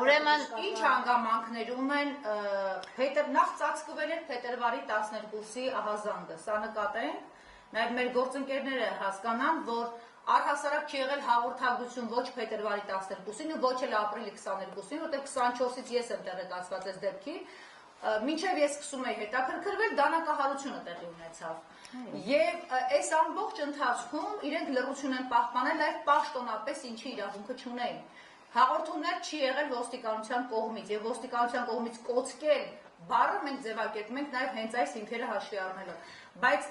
Ուրեմն ինչ հանգամանքներում են նախ ծածկվել էր փետրվարի 12-ի ահազանգը, սա նկատենք, նաև մեր գործընկերները հասկանան, որ առհասարակ չի եղել հաղորդագրություն ոչ փետրվարի 12-ին ու ոչ էլ ապրիլի 22-ին, որտեղ 24-ից ես եմ տեղեկացված այս դեպքի, մինչև ես սկսում էի հետաքրքրվել, դանակահարությունը տեղի ունեցավ։ Եվ այս ամբողջ ընթացքում իրենք լռություն են պահպանել, նաև պաշտոնապես ինչի իրավունքը չունեին։ Հաղորդումներ չի եղել ոստիկանության կողմից եւ ոստիկանության կողմից կոծկել բառը մենք ձևակերպում ենք նաեւ հենց այս հիմքերը հաշվի առնելով, բայց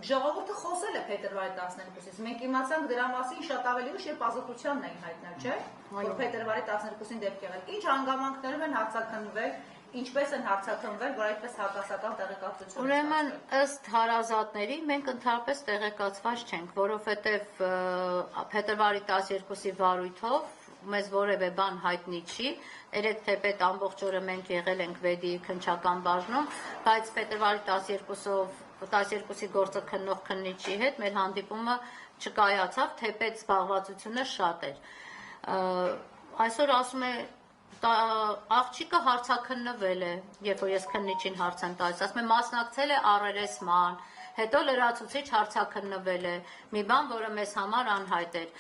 ժողովուրդը խոսել է փետրվարի 12-ից, մենք իմացանք դրա մասին շատ ավելի ուշ, երբ ազատությանն էին հայտնել, չէ՞, որ փետրվարի 12-ին դեպք եղել։ Ինչ հանգամանքներում են հարցաքննվել, ինչպես են հարցաքննվել, որ այդպես հակասական տեղեկատվություն։ Ուրեմն ըստ հարազատների մենք ընդհանրապես տեղեկացված չենք, որովհետև փետրվարի 12-ի վարույթով մեզ որևէ բան հայտնի չի, երեք թեպետ ամբողջ օրը մենք եղել ենք վեդի քննչական բաժնում, բայց փետրվարի 12-ի գործը քննող քննիչի հետ մեր հանդիպումը չկայացավ, թեպետ զբաղվածությունը շատ էր։ Այսօր ասում է աղջիկը հարցաքննվել է, երբ որ ես քննիչին հարց եմ տալիս, ասում է մասնակցել է առերեսման, հետո լրացուցիչ հարցաքննվել է, մի բան, որը մեզ համար անհայտ էր։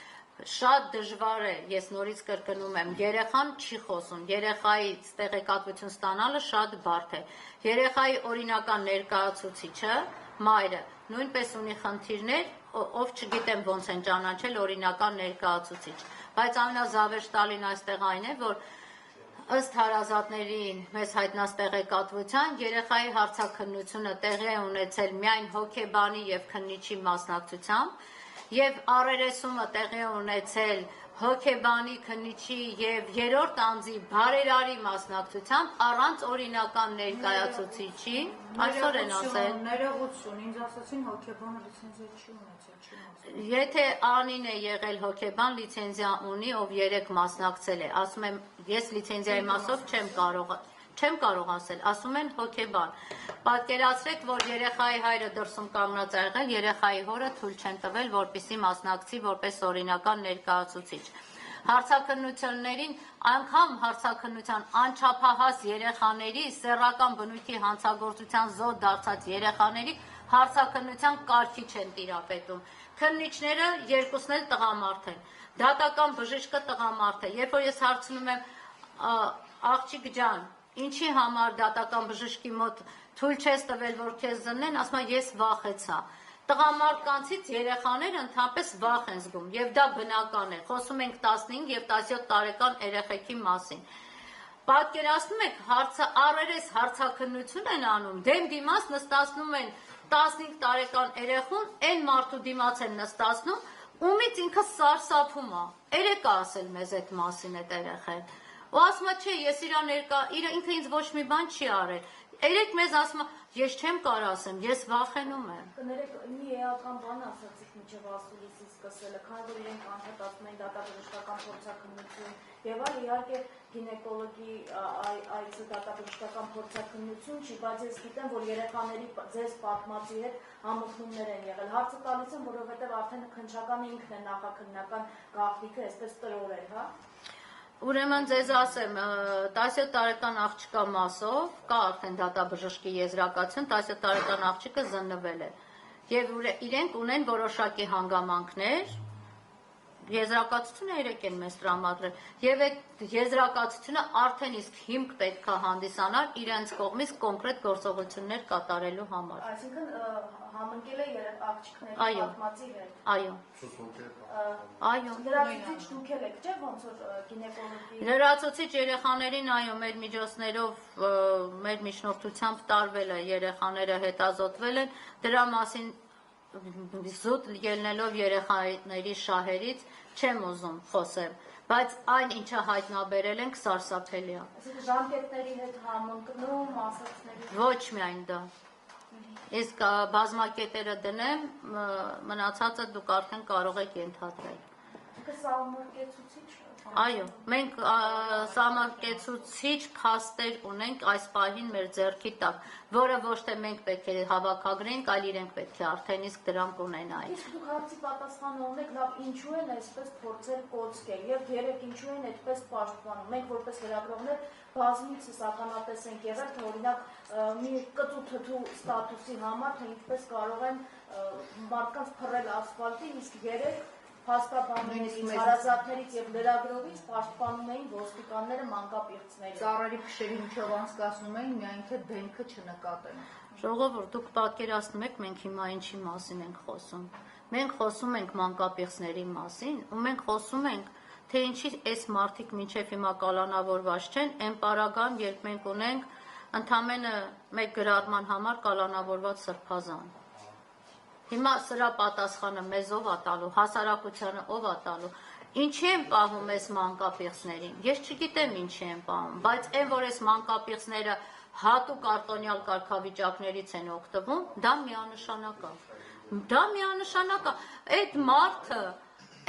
Շատ դժվար է, ես նորից կրկնում եմ, երեխան չի խոսում, երեխայից տեղեկատվություն ստանալը շատ բարդ է։ Երեխայի օրինական ներկայացուցիչը, մայրը, նույնպես ունի խնդիրներ, ով չգիտեմ ոնց են ճանաչել օրինական ներկայացուցիչ։ Բայց ամենազավեշ տալին այստեղ այն է, որ ըստ հարազատներին մեզ հայտնած տեղեկատվության երեխայի հարցաքննությունը տեղի է ունեցել միայն հոգեբանի եւ քննիչի մասնակցությամբ եւ առերեսումը տեղի է ունեցել հոգեբանի, քննիչի եւ երրորդ անձի բարերարի մասնակցությամբ առանց օրինական ներկայացուցիչի, այսօր են ասել։ Ներողություն, ինձ ասացին հոգեբանը լիցենզիա չի ունեցել։ Եթե Անին է եղել հոգեբան, լիցենզիա ունի, ով 3 մասնակցել է, ասում եմ, ես լիցենզիայի մասով չեմ կարող ասել, ասում են հոգեբան։ Պատկերացրեք, որ երեխայի հայրը դրսում կանգնած է եղել, երեխայի հորը թույլ չեն տվել, որպեսզի մասնակցի որպես օրինական ներկայացուցիչ։ Հարցաքննություններին, անգամ հարցաքննության անչափահաս երեխաների, սեռական բնույթի հանցագործության զոհ դարձած երեխաների հարցաքննության կարգի չեն տիրապետում։ Քննիչները երկուսն էլ տղամարդ են, դատական բժիշկը տղամարդ է, երբ որ ես հարցնում եմ աղջիկ ջան, ինչի համար դատական բժշկի մոտ թույլ չես տվել, որ քեզ զննեն, ասում եմ ես վախեցա։ Տղամարդկանցից երեխաները ընդհանրապես վախ են զգում եւ դա բնական է։ Խոսում ենք 15 եւ 17 տարեկան երեխեքի մասին։ Պատկերացնում եք, առերես հարցաքննություն են անում, դեմ դիմաց նստացնում են 15 տարեկան երեխուն, այն մարդու դիմաց են նստացնում, ումից ինքը սարսափում է։ Երեք ասել մեզ այդ մասին այդ երեխան։ Ու ասում է, չէ, ես ինքը ինձ ոչ մի բան չի արել։ Երեք մեզ ասում է, ես չեմ կարող ասեմ, ես վախենում եմ։ Կներեք, մի էական բան ասացիք մինչև ասուլիսի սկսելը, քանի որ իրենք անդադատում են դատաբժշկական փորձաքննություն եւ այլ, իհարկե գինեկոլոգի այցը դատաբժշկական փորձաքննություն չի, բայց ես գիտեմ, որ երեխաների ձեզ պատմածի հետ համոզումներ են եղել։ Հարցը տալիս եմ, որովհետեւ արդեն քննչականը ինքն է նախաքննական գաղտնիքը, այսպես տրորել, հա։ Ուրեմն ձեզ ասեմ, 17 տարեկան աղջկա մասով կա արդեն դատաբժշկի եզրակացություն, 17 տարեկան աղջիկը զննվել է եւ իրենք ունեն որոշակի հանգամանքներ, եզրակացությունը 3 են մեզ տրամադրել եւ այդ եզրակացությունը արդեն իսկ հիմք պետք է հանդիսանար իրենց կողմից կոնկրետ գործողություններ կատարելու համար։ Այսինքն համընկել է աղջիկների պատմածի հետ։ Այո։ Այո։ Լրացուցիչ դուք եք, չէ՞, ոնց որ գինեկոլոգի։ Լրացուցիչ երեխաներին, այո, մեր միջոցներով, մեր միջնորդությամբ տարվել է, երեխաները հետազոտվել են, դրա մասին զուտ ելնելով երեխաների շահերից չեմ ուզում խոսել, բայց այն ինչը հայտնաբերել ենք սարսափելի է։ Այսինքն ժամկետների հետ համընկնում, մասնակցների։ Ոչ միայն դա։ Իսկ բազմակետերը դնեմ, մնացածը դուք արդեն կարող եք ենթադրել։ Սահմռկեցուցիչ Այո, մենք սահմանկեցուցիչ փաստեր ունենք այս պահին մեր ձեռքի տակ, որը ոչ թե մենք պետք է հավաքագրենք, այլ իրենք պետք է արդեն իսկ դրանք ունենային։ Իսկ դուք հարցի պատասխանը ունեք, լավ, ինչու են այսպես փորձել կոծկել եւ երեք ինչու են այդպես պաշտպանում։ Մենք որպես լրագրողներ բազմիցս ականատես ենք եղել, թե օրինակ մի կծու թթու ստատուսի համար, թե ինչպես կարող են մարդկանց փռել ասֆալտին, իսկ երեք փաստաբաններից, հարազատներից եւ լրագրողից պաշտպանում էին ոստիկանները մանկապիղծներին։ Ծառերի փշերի միջով անցկացնում էին, միայն թե դեմքը չնկատեն։ Ժողովուրդ, դուք պատկերացնում եք մենք հիմա ինչի մասին ենք խոսում։ Մենք խոսում ենք մանկապիղծների մասին, ու մենք խոսում ենք, թե ինչի այս մարդիկ մինչև հիմա կալանավորված չեն, այն պարագայում, երբ մենք ունենք ընդամենը մեկ գրառման համար կալանավորված սրբազան։ Հիմա սրա պատասխանը մեզ ով է տալու, հասարակությանը ով է տալու, ինչի են պահում այս մանկապիղծներին, ես չգիտեմ ինչի են պահում, բայց այն, որ այս մանկապիղծները հատուկ արտոնյալ կարգավիճակներից են օգտվում, դա միանշանակ է,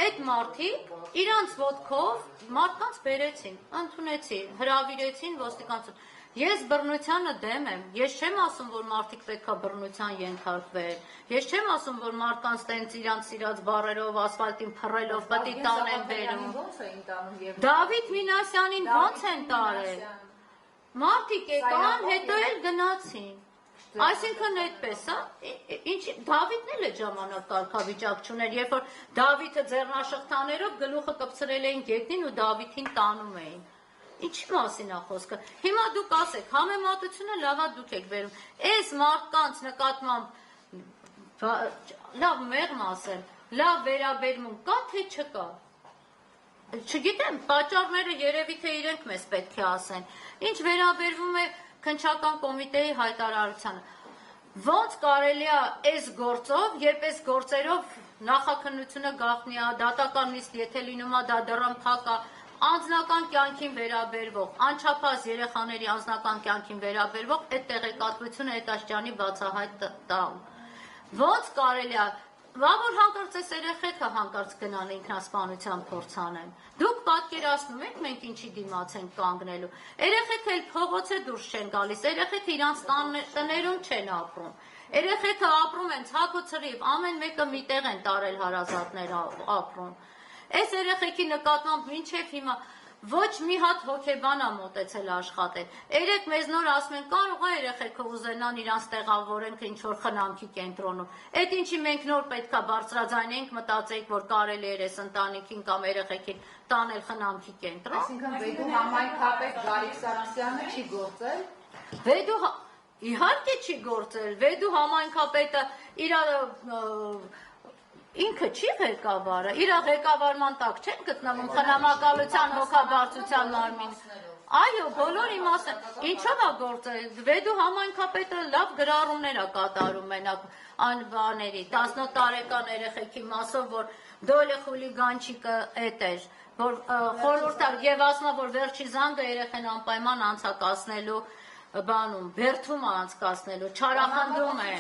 այդ մարդիկ իրանց ոտքով մարդկանց բերեցին, ընդունեցին, հրավիրեցին ոստիկանություն։ Ես բռնությանը դեմ եմ, ես չեմ ասում, որ մարդիկ պետքա բռնության ենթարկվեն, ես չեմ ասում, որ մարդկանց տենց իրանց սիրած բառերով, ասֆալտին փռելով պետք է տանեն բերում։ Դավիթ Մինասյանին ո՞նց են տարել։ Մարդիկ եկան, հետո էլ գնացին։ Այսինքն այդպես, Դավիթն էլ այդ ժամանակ կարգավիճակ չուներ, երբ որ Դավիթը ձեռնաշղթաներով գլուխը կպցրել էին գետնին ու Դավիթին տանում էին։ Ինչի մասին է խոսքը։ Հիմա դուք ասեք, համեմատությունը լավա դուք եք վերում։ Այս մարդկանց նկատմամբ լավ մեղմ ասեմ, լավ վերաբերմունք կա թե չկա։ Չգիտեմ, պատճառները երևի թե իրենք մեզ պետք է ասեն։ Ինչ վերաբերվում է քննչական կոմիտեի հայտարարությանը։ Ոնց կարելի է այս գործով, երբ այս գործերով նախաքննությունը գաղտնի է, դատական նիստ եթե լինում է, դա դռնփակ է, անձնական կյանքին վերաբերվող, անչափահաս երեխաների անձնական կյանքին վերաբերվող այդ տեղեկատվությունը այդ աշճանի բացահայտ տալ։ Ոնց կարելի է, որ հանկարծ այս երեխեքը հանկարծ գնան ինքնասպանության փորձ անեն։ Դուք պատկերացնում եք մենք ինչի դիմաց ենք կանգնելու։ Երեխեքը էլ փողոցը դուրս չեն գալիս, երեխեքը իրանց տներում չեն ապրում։ Երեխեքը ապրում են ցակ ու ցրիվ, ամեն մեկը միտեղ են տարել հարազատներ ապրում։ Այս երեխեքի նկատմամբ մինչև հիմա ոչ մի հատ հոգեբան է մոտեցել աշխատել։ Երեք մեզ նոր ասում են, կարող է երեխեքը ուզենան իրանց տեղավորենք ինչ-որ խնամքի կենտրոնում։ Այդ ինչի մենք նոր պետքա բարձրաձայնենք, մտածենք, որ կարելի է այս ընտանիքին կամ երեխեքին տանել խնամքի կենտրոն։ Այսինքն Վեդու համայնքապետ Գարիկ Սարգսյանը չի գործել։ Իհարկե չի գործել։ Վեդու համայնքապետը իր ինքը չի ղեկավարը, իր ղեկավարման տակ չեն գտնվում խնամակալության հոգաբարձության մարմին։ Այո, բոլոր իմաստը, ինչով է գործել, Վեդու համայնքապետը լավ գրառումներ է կատարում մենակ բաների, 18 տարեկան երեխեքի մասով, որ դոլը խուլիգանչիկը էդ էր, որ խորհուրդ եւ ասում է, որ վերջի զանգը երեխան անպայման անցակացնելու բանում, բերդում անցկացնելու, չարախնդում է։